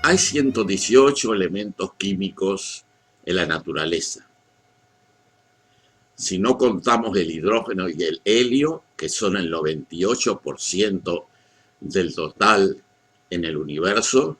Hay 118 elementos químicos en la naturaleza. Si no contamos el hidrógeno y el helio, que son el 98% del total en el universo,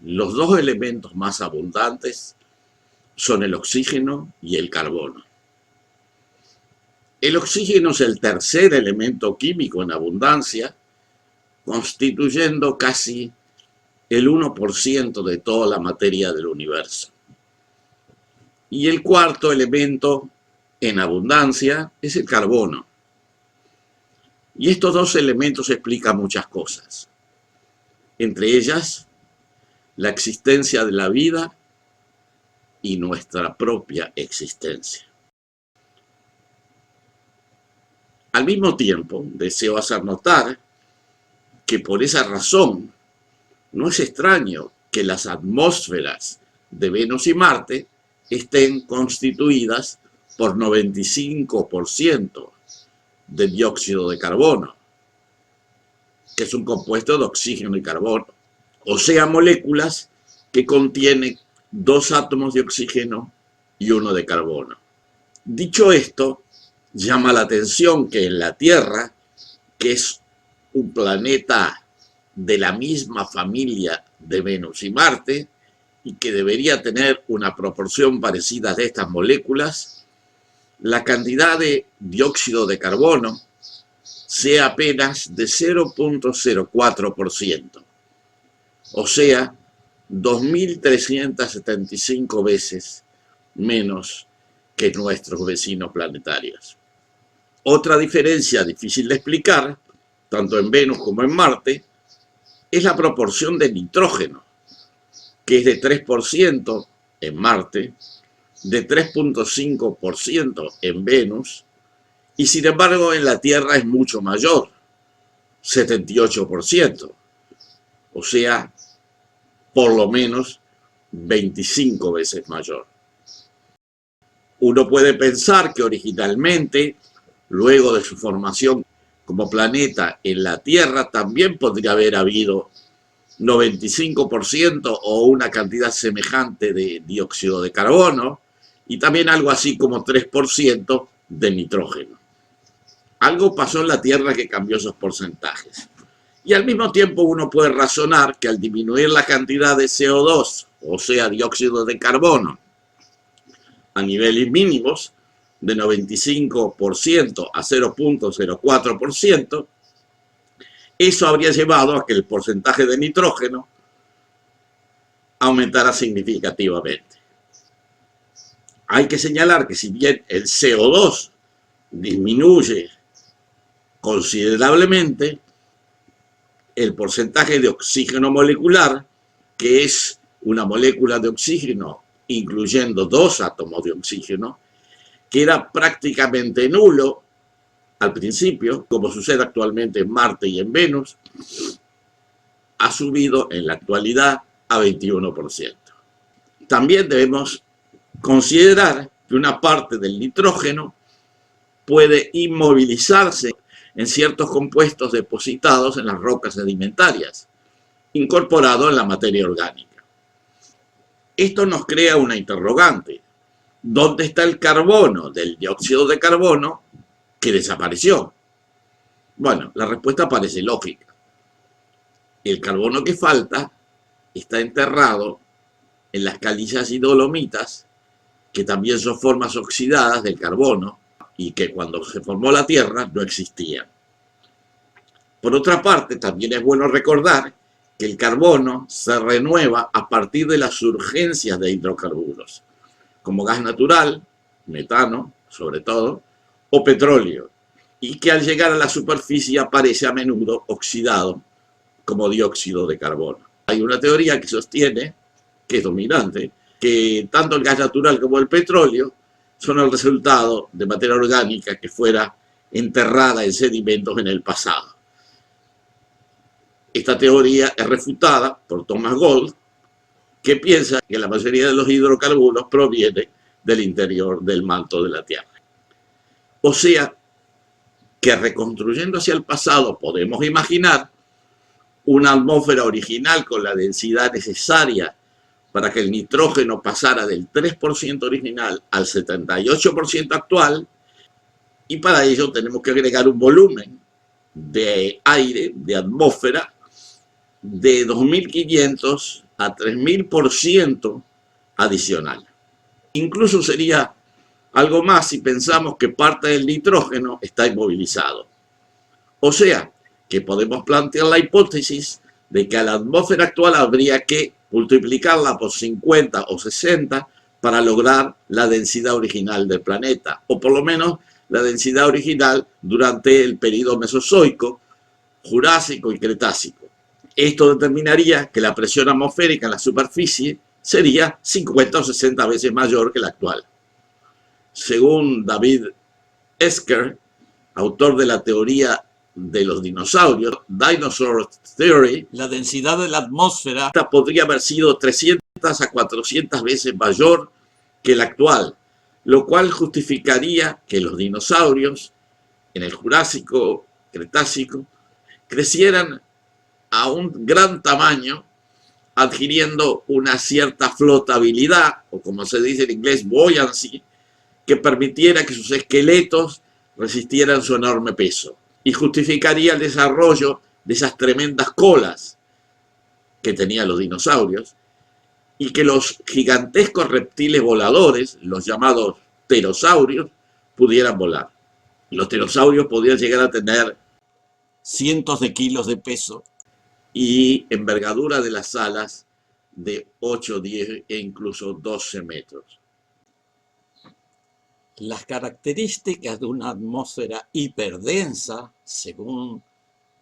los dos elementos más abundantes son el oxígeno y el carbono. El oxígeno es el tercer elemento químico en abundancia, constituyendo casi el 1% de toda la materia del universo. Y el cuarto elemento en abundancia es el carbono. Y estos dos elementos explican muchas cosas. Entre ellas, la existencia de la vida y nuestra propia existencia. Al mismo tiempo, deseo hacer notar que por esa razón no es extraño que las atmósferas de Venus y Marte estén constituidas por 95% de dióxido de carbono, que es un compuesto de oxígeno y carbono, o sea, moléculas que contienen 2 átomos de oxígeno y 1 de carbono. Dicho esto, llama la atención que en la Tierra, que es un planeta de la misma familia de Venus y Marte, y que debería tener una proporción parecida de estas moléculas, la cantidad de dióxido de carbono sea apenas de 0,04%, o sea, 2.375 veces menos que nuestros vecinos planetarios. Otra diferencia difícil de explicar, tanto en Venus como en Marte, es la proporción de nitrógeno, que es de 3% en Marte, de 3,5% en Venus, y sin embargo en la Tierra es mucho mayor, 78%, o sea, por lo menos 25 veces mayor. Uno puede pensar que originalmente, luego de su formación como planeta en la Tierra, también podría haber habido 95% o una cantidad semejante de dióxido de carbono y también algo así como 3% de nitrógeno. Algo pasó en la Tierra que cambió esos porcentajes. Y al mismo tiempo uno puede razonar que al disminuir la cantidad de CO2, o sea, dióxido de carbono, a niveles mínimos, de 95% a 0,04%, eso habría llevado a que el porcentaje de nitrógeno aumentara significativamente. Hay que señalar que si bien el CO2 disminuye considerablemente, el porcentaje de oxígeno molecular, que es una molécula de oxígeno incluyendo 2 átomos de oxígeno, que era prácticamente nulo al principio, como sucede actualmente en Marte y en Venus, ha subido en la actualidad a 21%. También debemos considerar que una parte del nitrógeno puede inmovilizarse en ciertos compuestos depositados en las rocas sedimentarias, incorporado en la materia orgánica. Esto nos crea una interrogante. ¿Dónde está el carbono del dióxido de carbono que desapareció? Bueno, la respuesta parece lógica. El carbono que falta está enterrado en las calizas y dolomitas, que también son formas oxidadas del carbono y que cuando se formó la Tierra no existían. Por otra parte, también es bueno recordar que el carbono se renueva a partir de las surgencias de hidrocarburos, como gas natural, metano, sobre todo, o petróleo, y que al llegar a la superficie aparece a menudo oxidado como dióxido de carbono. Hay una teoría que sostiene, que es dominante, que tanto el gas natural como el petróleo son el resultado de materia orgánica que fuera enterrada en sedimentos en el pasado. Esta teoría es refutada por Thomas Gold, que piensa que la mayoría de los hidrocarburos proviene del interior del manto de la Tierra. O sea, que reconstruyendo hacia el pasado podemos imaginar una atmósfera original con la densidad necesaria para que el nitrógeno pasara del 3% original al 78% actual, y para ello tenemos que agregar un volumen de aire, de atmósfera, de 2.500 a 3.000% adicional. Incluso sería algo más si pensamos que parte del nitrógeno está inmovilizado. O sea, que podemos plantear la hipótesis de que a la atmósfera actual habría que multiplicarla por 50 o 60 para lograr la densidad original del planeta, o por lo menos la densidad original durante el período mesozoico, jurásico y cretácico. Esto determinaría que la presión atmosférica en la superficie sería 50 o 60 veces mayor que la actual. Según David Esker, autor de la teoría de los dinosaurios, Dinosaur Theory, la densidad de la atmósfera podría haber sido 300 a 400 veces mayor que la actual, lo cual justificaría que los dinosaurios en el Jurásico, Cretácico, crecieran a un gran tamaño, adquiriendo una cierta flotabilidad, o como se dice en inglés, buoyancy, que permitiera que sus esqueletos resistieran su enorme peso, y justificaría el desarrollo de esas tremendas colas que tenían los dinosaurios, y que los gigantescos reptiles voladores, los llamados pterosaurios, pudieran volar. Los pterosaurios podían llegar a tener cientos de kilos de peso y envergadura de las alas de 8, 10 e incluso 12 metros. Las características de una atmósfera hiperdensa, según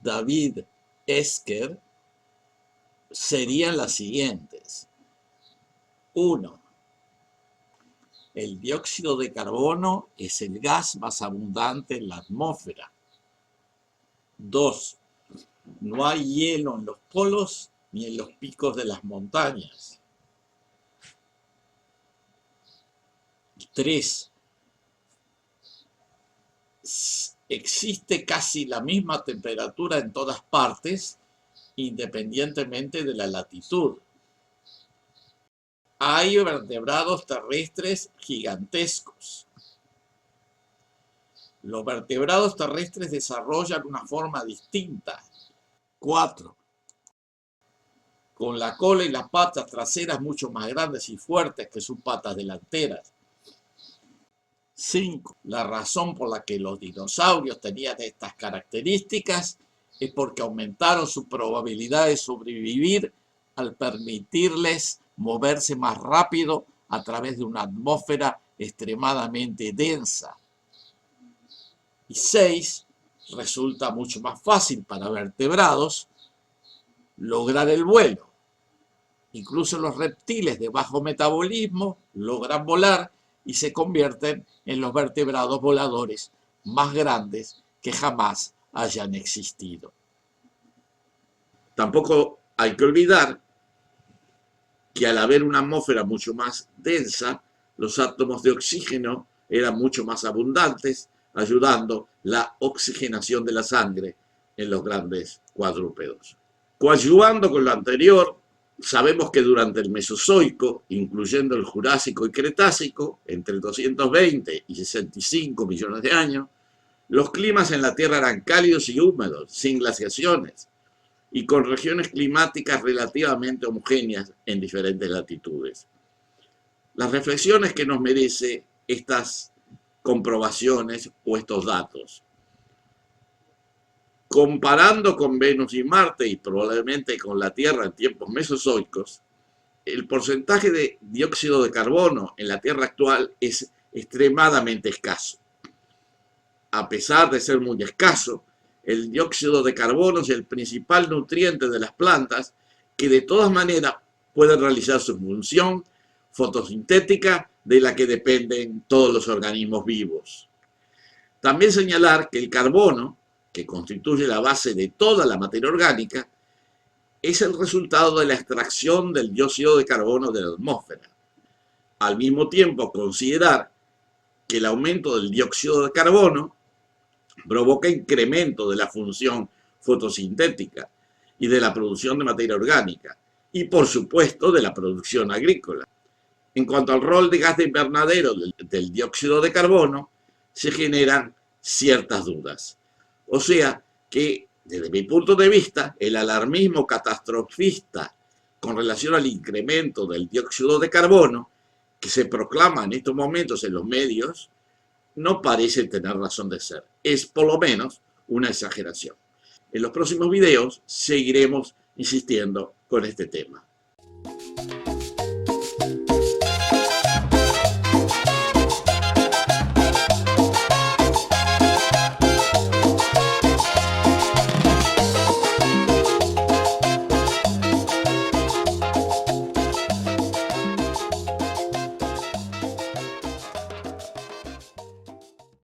David Esker, serían las siguientes. 1. El dióxido de carbono es el gas más abundante en la atmósfera. 2. No hay hielo en los polos ni en los picos de las montañas. 3. Existe casi la misma temperatura en todas partes, independientemente de la latitud. Hay vertebrados terrestres gigantescos. Los vertebrados terrestres desarrollan una forma distinta. 4. Con la cola y las patas traseras mucho más grandes y fuertes que sus patas delanteras. 5. La razón por la que los dinosaurios tenían estas características es porque aumentaron su probabilidad de sobrevivir al permitirles moverse más rápido a través de una atmósfera extremadamente densa. Y 6. Resulta mucho más fácil para vertebrados lograr el vuelo. Incluso los reptiles de bajo metabolismo logran volar y se convierten en los vertebrados voladores más grandes que jamás hayan existido. Tampoco hay que olvidar que al haber una atmósfera mucho más densa, los átomos de oxígeno eran mucho más abundantes, ayudando la oxigenación de la sangre en los grandes cuadrúpedos. Coadyuvando con lo anterior, sabemos que durante el Mesozoico, incluyendo el Jurásico y Cretácico, entre 220 y 65 millones de años, los climas en la Tierra eran cálidos y húmedos, sin glaciaciones, y con regiones climáticas relativamente homogéneas en diferentes latitudes. Las reflexiones que nos merece estas comprobaciones o estos datos. Comparando con Venus y Marte y probablemente con la Tierra en tiempos mesozoicos, el porcentaje de dióxido de carbono en la Tierra actual es extremadamente escaso. A pesar de ser muy escaso, el dióxido de carbono es el principal nutriente de las plantas que de todas maneras pueden realizar su función fotosintética de la que dependen todos los organismos vivos. También señalar que el carbono, que constituye la base de toda la materia orgánica, es el resultado de la extracción del dióxido de carbono de la atmósfera. Al mismo tiempo, considerar que el aumento del dióxido de carbono provoca incremento de la función fotosintética y de la producción de materia orgánica, y por supuesto de la producción agrícola. En cuanto al rol de gas de invernadero del dióxido de carbono, se generan ciertas dudas. O sea que, desde mi punto de vista, el alarmismo catastrofista con relación al incremento del dióxido de carbono que se proclama en estos momentos en los medios no parece tener razón de ser. Es por lo menos una exageración. En los próximos videos seguiremos insistiendo con este tema.